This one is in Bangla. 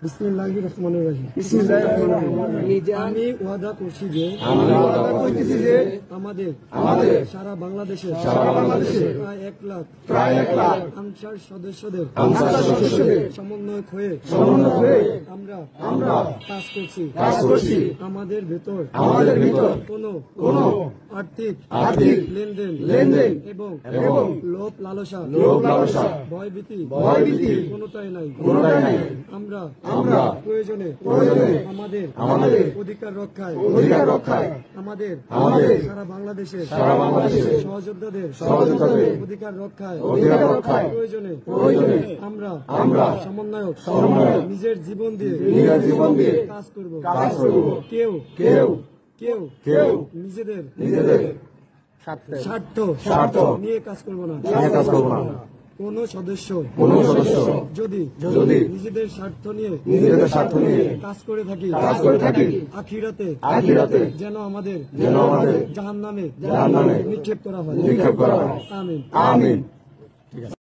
বিসমিল্লাহির রহমানির রহিম। বিসমিল্লাহির রহমানির রহিম। আমি ওয়াদা করছি যে আমাদের সারা বাংলাদেশের প্রায় 1 লাখ আনসার সদস্যদের সমন্বয় হয়ে আমরা কাজ করছি। আমাদের ভেতর কোনো আর্থিক লেনদেন এবং লোভ লালসা ভয়ভীতি কোনোটাই নাই। আমরা প্রয়োজনে আমাদের অধিকার রক্ষায় আমাদের সারা বাংলাদেশের সহযোদ্ধাদের অধিকার রক্ষায় প্রয়োজনে আমরা সমন্বয়ক নিজের জীবন দিয়ে কাজ করব। কেউ নিজেদের স্বার্থ নিয়ে কাজ করব না। কোন সদস্য যদি নিজেদের স্বার্থ নিয়ে কাজ করে থাকি আখিরাতে যেন আমাদের জাহান্নামে নিক্ষেপ করা হয়। আমিন।